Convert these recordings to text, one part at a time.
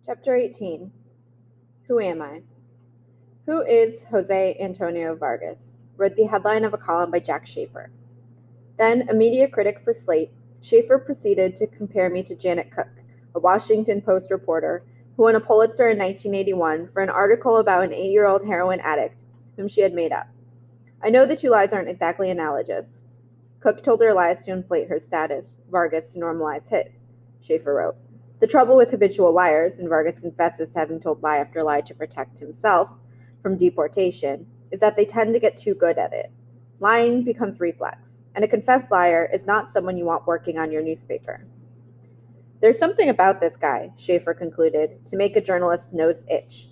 Chapter 18. Who am I? Who is Jose Antonio Vargas? Read the headline of a column by Jack Schaefer. Then, a media critic for Slate, Schaefer proceeded to compare me to Janet Cook, a Washington Post reporter who won a Pulitzer in 1981 for an article about an 8-year-old heroin addict whom she had made up. I know the two lies aren't exactly analogous. Cook told her lies to inflate her status, Vargas to normalize his, Schaefer wrote. The trouble with habitual liars, and Vargas confesses to having told lie after lie to protect himself from deportation, is that they tend to get too good at it. Lying becomes reflex, and a confessed liar is not someone you want working on your newspaper. There's something about this guy, Schaefer concluded, to make a journalist's nose itch.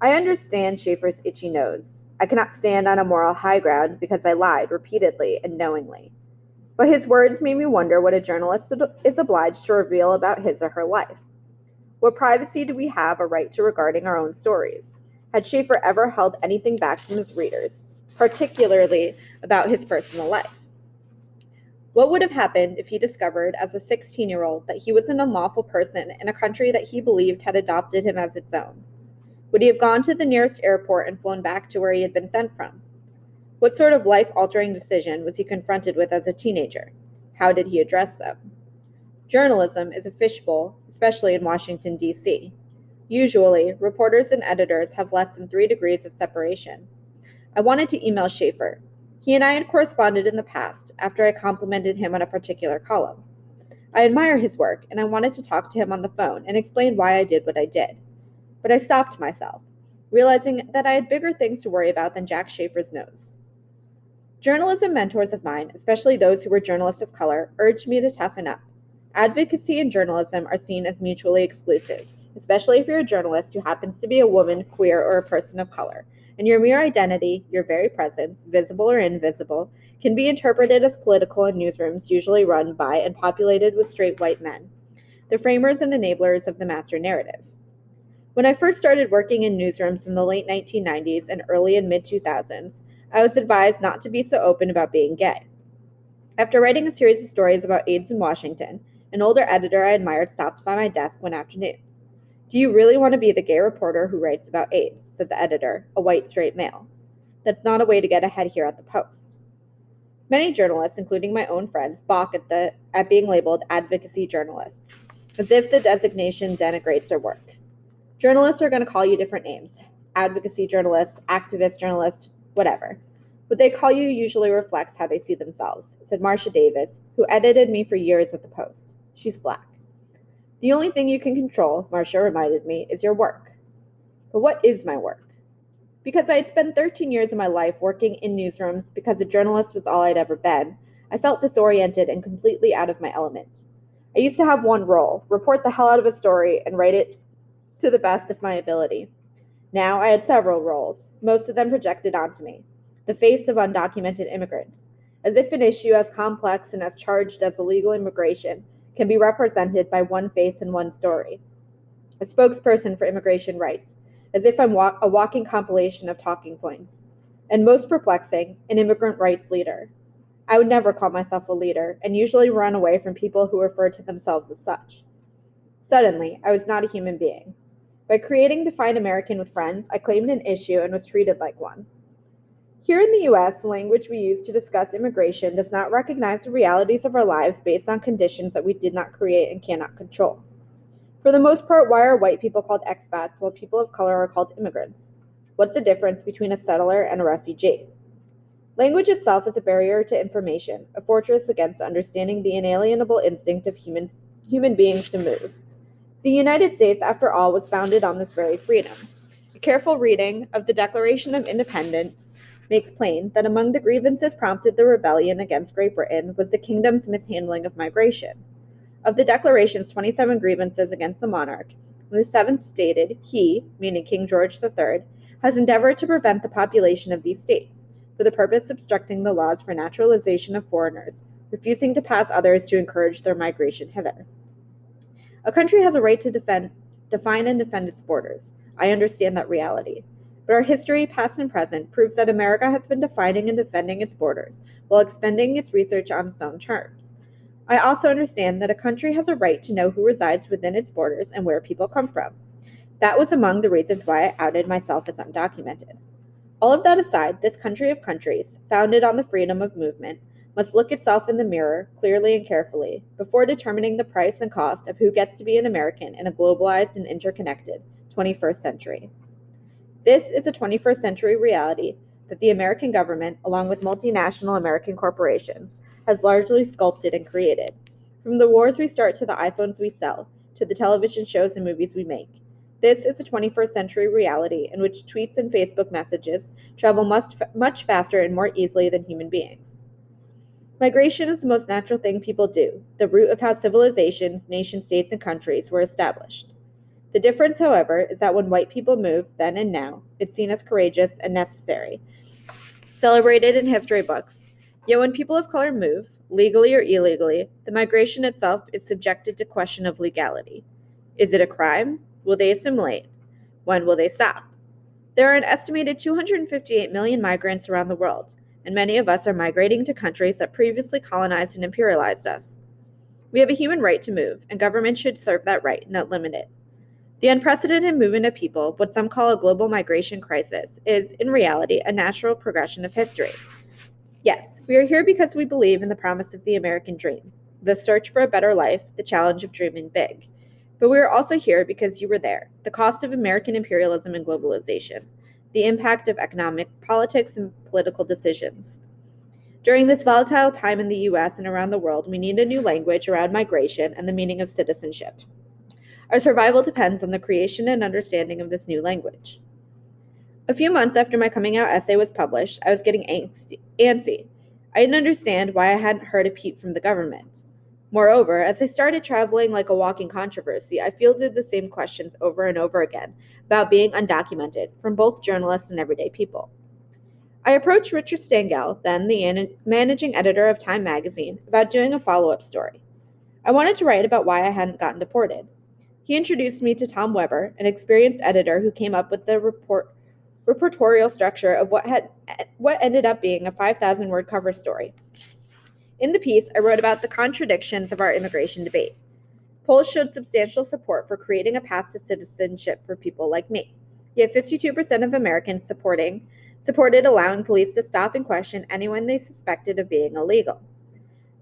I understand Schaefer's itchy nose. I cannot stand on a moral high ground because I lied repeatedly and knowingly. But his words made me wonder what a journalist is obliged to reveal about his or her life. What privacy do we have a right to regarding our own stories? Had Schaefer ever held anything back from his readers, particularly about his personal life? What would have happened if he discovered as a 16-year-old that he was an unlawful person in a country that he believed had adopted him as its own? Would he have gone to the nearest airport and flown back to where he had been sent from? What sort of life-altering decision was he confronted with as a teenager? How did he address them? Journalism is a fishbowl, especially in Washington, D.C. Usually, reporters and editors have less than 3 degrees of separation. I wanted to email Schaefer. He and I had corresponded in the past after I complimented him on a particular column. I admire his work, and I wanted to talk to him on the phone and explain why I did what I did. But I stopped myself, realizing that I had bigger things to worry about than Jack Schaefer's nose. Journalism mentors of mine, especially those who were journalists of color, urged me to toughen up. Advocacy and journalism are seen as mutually exclusive, especially if you're a journalist who happens to be a woman, queer, or a person of color, and your mere identity, your very presence, visible or invisible, can be interpreted as political in newsrooms usually run by and populated with straight white men, the framers and enablers of the master narrative. When I first started working in newsrooms in the late 1990s and early and mid-2000s, I was advised not to be so open about being gay. After writing a series of stories about AIDS in Washington, an older editor I admired stopped by my desk one afternoon. Do you really want to be the gay reporter who writes about AIDS? Said the editor, a white straight male. That's not a way to get ahead here at the Post. Many journalists, including my own friends, balk at being labeled advocacy journalists, as if the designation denigrates their work. Journalists are going to call you different names. Advocacy journalist, activist journalist, whatever. What they call you usually reflects how they see themselves, said Marcia Davis, who edited me for years at the Post. She's black. The only thing you can control, Marcia reminded me, is your work. But what is my work? Because I had spent 13 years of my life working in newsrooms because a journalist was all I'd ever been, I felt disoriented and completely out of my element. I used to have one role, report the hell out of a story and write it to the best of my ability. Now I had several roles, most of them projected onto me. The face of undocumented immigrants, as if an issue as complex and as charged as illegal immigration can be represented by one face and one story. A spokesperson for immigration rights, as if I'm a walking compilation of talking points. And most perplexing, an immigrant rights leader. I would never call myself a leader, and usually run away from people who refer to themselves as such. Suddenly, I was not a human being. By creating Define American with Friends, I claimed an issue and was treated like one. Here in the US, the language we use to discuss immigration does not recognize the realities of our lives based on conditions that we did not create and cannot control. For the most part, why are white people called expats while people of color are called immigrants? What's the difference between a settler and a refugee? Language itself is a barrier to information, a fortress against understanding the inalienable instinct of human beings to move. The United States, after all, was founded on this very freedom. A careful reading of the Declaration of Independence makes plain that among the grievances prompted the rebellion against Great Britain was the kingdom's mishandling of migration. Of the Declaration's 27 grievances against the monarch, the seventh stated, he, meaning King George III, has endeavored to prevent the population of these states, for the purpose of obstructing the laws for naturalization of foreigners, refusing to pass others to encourage their migration hither. A country has a right to define and defend its borders. I understand that reality. But our history, past and present, proves that America has been defining and defending its borders while expending its research on its own terms. I also understand that a country has a right to know who resides within its borders and where people come from. That was among the reasons why I outed myself as undocumented. All of that aside, this country of countries, founded on the freedom of movement, must look itself in the mirror clearly and carefully before determining the price and cost of who gets to be an American in a globalized and interconnected 21st century. This is a 21st century reality that the American government, along with multinational American corporations, has largely sculpted and created. From the wars we start to the iPhones we sell, to the television shows and movies we make. This is a 21st century reality in which tweets and Facebook messages travel much faster and more easily than human beings. Migration is the most natural thing people do, the root of how civilizations, nation states, and countries were established. The difference, however, is that when white people move, then and now, it's seen as courageous and necessary, celebrated in history books. Yet when people of color move, legally or illegally, the migration itself is subjected to question of legality. Is it a crime? Will they assimilate? When will they stop? There are an estimated 258 million migrants around the world, and many of us are migrating to countries that previously colonized and imperialized us. We have a human right to move, and government should serve that right, not limit it. The unprecedented movement of people, what some call a global migration crisis, is, in reality, a natural progression of history. Yes, we are here because we believe in the promise of the American dream, the search for a better life, the challenge of dreaming big. But we are also here because you were there, the cost of American imperialism and globalization, the impact of economic, politics, and political decisions. During this volatile time in the US and around the world, we need a new language around migration and the meaning of citizenship. Our survival depends on the creation and understanding of this new language. A few months after my coming out essay was published, I was getting antsy. I didn't understand why I hadn't heard a peep from the government. Moreover, as I started traveling like a walking controversy, I fielded the same questions over and over again about being undocumented from both journalists and everyday people. I approached Richard Stengel, then the managing editor of Time magazine, about doing a follow-up story. I wanted to write about why I hadn't gotten deported. He introduced me to Tom Weber, an experienced editor who came up with the reportorial structure of what ended up being a 5,000-word cover story. In the piece, I wrote about the contradictions of our immigration debate. Polls showed substantial support for creating a path to citizenship for people like me. Yet 52% of Americans supported allowing police to stop and question anyone they suspected of being illegal.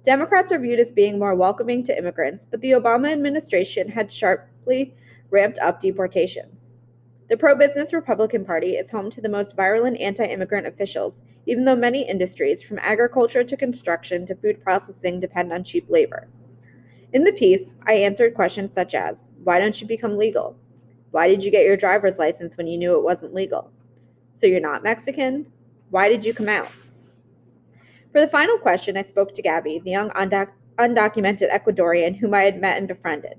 Democrats are viewed as being more welcoming to immigrants, but the Obama administration had sharply ramped up deportations. The pro-business Republican Party is home to the most virulent anti-immigrant officials, even though many industries, from agriculture to construction to food processing, depend on cheap labor. In the piece, I answered questions such as, why don't you become legal? Why did you get your driver's license when you knew it wasn't legal? So you're not Mexican? Why did you come out? For the final question, I spoke to Gabby, the young undocumented Ecuadorian whom I had met and befriended.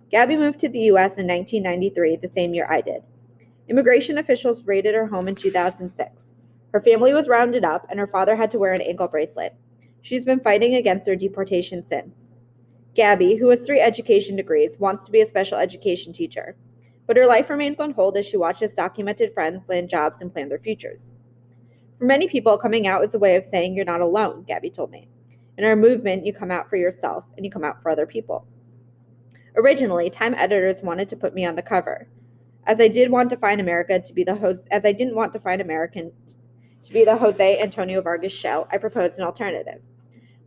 Gabby moved to the U.S. in 1993, the same year I did. Immigration officials raided her home in 2006. Her family was rounded up, and her father had to wear an ankle bracelet. She's been fighting against their deportation since. Gabby, who has 3 education degrees, wants to be a special education teacher. But her life remains on hold as she watches documented friends land jobs and plan their futures. For many people, coming out is a way of saying you're not alone, Gabby told me. In our movement, you come out for yourself, and you come out for other people. Originally, Time editors wanted to put me on the cover. As I didn't want to find American to be the Jose Antonio Vargas show, I proposed an alternative.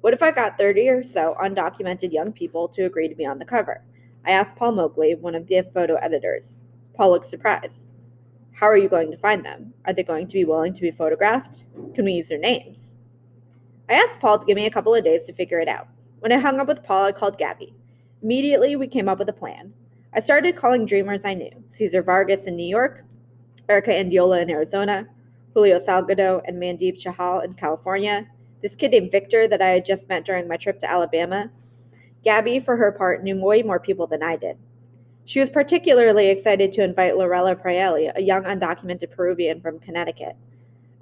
What if I got 30 or so undocumented young people to agree to be on the cover? I asked Paul Moakley, one of the photo editors. Paul looked surprised. How are you going to find them? Are they going to be willing to be photographed? Can we use their names? I asked Paul to give me a couple of days to figure it out. When I hung up with Paul, I called Gabby. Immediately, we came up with a plan. I started calling dreamers I knew, Cesar Vargas in New York, Erica Andiola in Arizona, Julio Salgado and Mandeep Chahal in California, this kid named Victor that I had just met during my trip to Alabama. Gabby, for her part, knew way more people than I did. She was particularly excited to invite Lorella Praeli, a young undocumented Peruvian from Connecticut.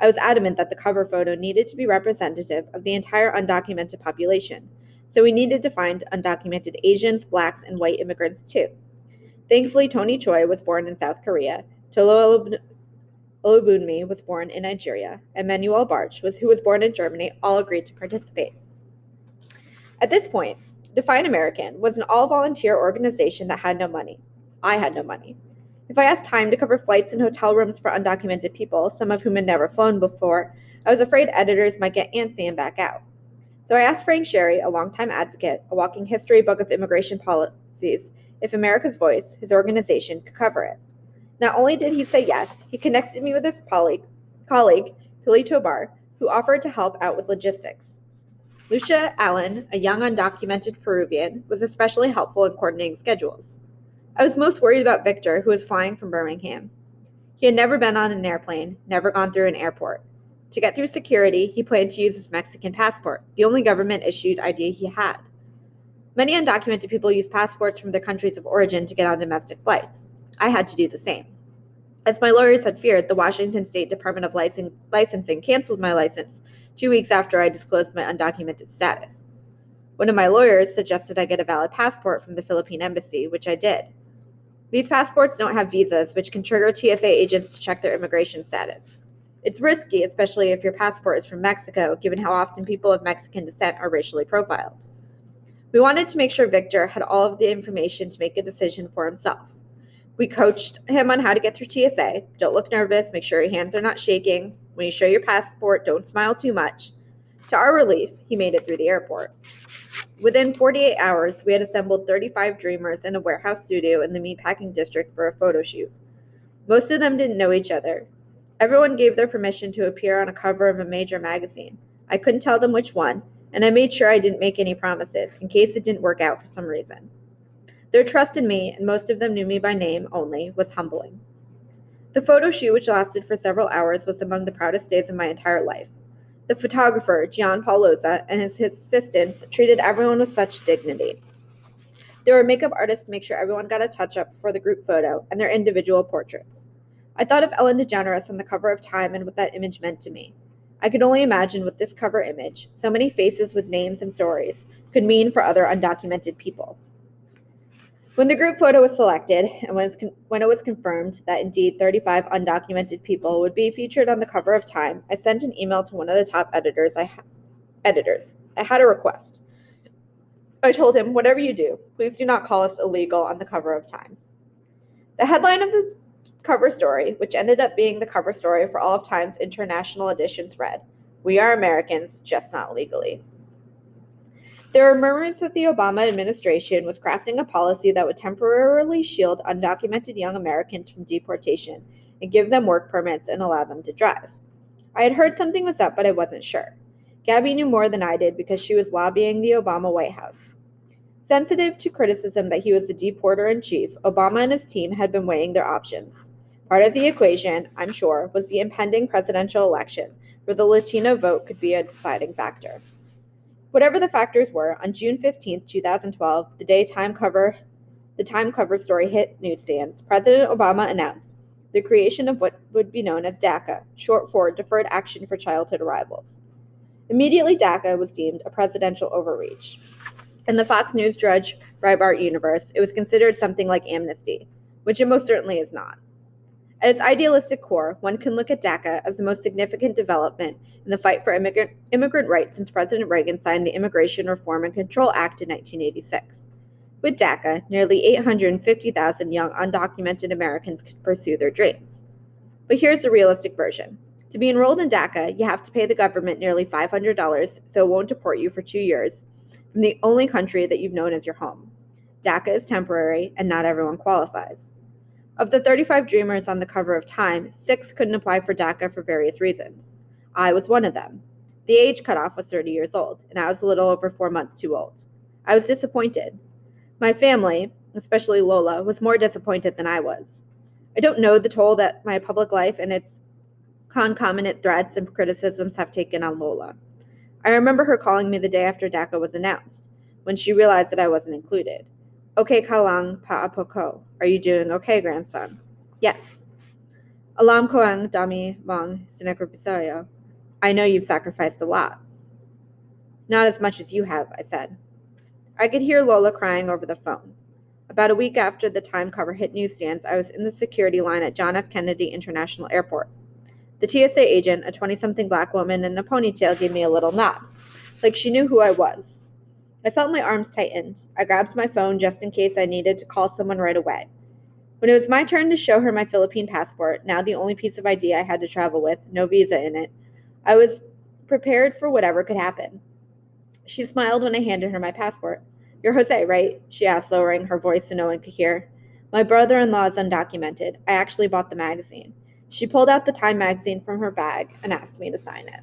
I was adamant that the cover photo needed to be representative of the entire undocumented population, so we needed to find undocumented Asians, blacks, and white immigrants too. Thankfully, Tony Choi was born in South Korea, Tolo Olubunmi was born in Nigeria, and Manuel Barch, who was born in Germany, all agreed to participate. At this point, Define American was an all-volunteer organization that had no money. I had no money. If I asked Time to cover flights and hotel rooms for undocumented people, some of whom had never flown before, I was afraid editors might get antsy and back out. So I asked Frank Sherry, a longtime advocate, a walking history book of immigration policies, if America's Voice, his organization, could cover it. Not only did he say yes, he connected me with his colleague, Pili Tobar, who offered to help out with logistics. Lucia Allen, a young undocumented Peruvian, was especially helpful in coordinating schedules. I was most worried about Victor, who was flying from Birmingham. He had never been on an airplane, never gone through an airport. To get through security, he planned to use his Mexican passport, the only government-issued ID he had. Many undocumented people use passports from their countries of origin to get on domestic flights. I had to do the same. As my lawyers had feared, the Washington State Department of Licensing canceled my license 2 weeks after I disclosed my undocumented status. One of my lawyers suggested I get a valid passport from the Philippine Embassy, which I did. These passports don't have visas, which can trigger TSA agents to check their immigration status. It's risky, especially if your passport is from Mexico, given how often people of Mexican descent are racially profiled. We wanted to make sure Victor had all of the information to make a decision for himself. We coached him on how to get through TSA. Don't look nervous, make sure your hands are not shaking. When you show your passport, don't smile too much. To our relief, he made it through the airport. Within 48 hours, we had assembled 35 dreamers in a warehouse studio in the meatpacking district for a photo shoot. Most of them didn't know each other. Everyone gave their permission to appear on a cover of a major magazine. I couldn't tell them which one, and I made sure I didn't make any promises, in case it didn't work out for some reason. Their trust in me, and most of them knew me by name only, was humbling. The photo shoot, which lasted for several hours, was among the proudest days of my entire life. The photographer, Gian Paul Loza, and his assistants treated everyone with such dignity. There were makeup artists to make sure everyone got a touch-up for the group photo and their individual portraits. I thought of Ellen DeGeneres on the cover of Time and what that image meant to me. I could only imagine what this cover image, so many faces with names and stories, could mean for other undocumented people. When the group photo was selected, and when it was confirmed that indeed 35 undocumented people would be featured on the cover of Time, I sent an email to one of the top editors. I had a request. I told him, whatever you do, please do not call us illegal on the cover of Time. The headline of the cover story, which ended up being the cover story for all of Time's international editions, read, "We are Americans, just not legally." There are murmurs that the Obama administration was crafting a policy that would temporarily shield undocumented young Americans from deportation and give them work permits and allow them to drive. I had heard something was up, but I wasn't sure. Gabby knew more than I did because she was lobbying the Obama White House. Sensitive to criticism that he was the deporter-in-chief, Obama and his team had been weighing their options. Part of the equation, I'm sure, was the impending presidential election, where the Latino vote could be a deciding factor. Whatever the factors were, on June 15, 2012, the day the Time cover story hit newsstands, President Obama announced the creation of what would be known as DACA, short for Deferred Action for Childhood Arrivals. Immediately, DACA was deemed a presidential overreach. In the Fox News Drudge Breitbart universe, it was considered something like amnesty, which it most certainly is not. At its idealistic core, one can look at DACA as the most significant development in the fight for immigrant rights since President Reagan signed the Immigration Reform and Control Act in 1986. With DACA, nearly 850,000 young undocumented Americans could pursue their dreams. But here's the realistic version. To be enrolled in DACA, you have to pay the government nearly $500 so it won't deport you for 2 years from the only country that you've known as your home. DACA is temporary, and not everyone qualifies. Of the 35 dreamers on the cover of Time, 6 couldn't apply for DACA for various reasons. I was one of them. The age cutoff was 30 years old, and I was a little over 4 months too old. I was disappointed. My family, especially Lola, was more disappointed than I was. I don't know the toll that my public life and its concomitant threats and criticisms have taken on Lola. I remember her calling me the day after DACA was announced, when she realized that I wasn't included. "Okay, Kalang Paapoko. Are you doing okay, grandson?" "Yes." "Alam ko ang dami mong sinakripisyo. I know you've sacrificed a lot." "Not as much as you have," I said. I could hear Lola crying over the phone. About a week after the Time cover hit newsstands, I was in the security line at John F. Kennedy International Airport. The TSA agent, a 20-something black woman in a ponytail, gave me a little nod, like she knew who I was. I felt my arms tightened. I grabbed my phone just in case I needed to call someone right away. When it was my turn to show her my Philippine passport, now the only piece of ID I had to travel with, no visa in it, I was prepared for whatever could happen. She smiled when I handed her my passport. "You're Jose, right?" she asked, lowering her voice so no one could hear. "My brother-in-law is undocumented. I actually bought the magazine." She pulled out the Time magazine from her bag and asked me to sign it.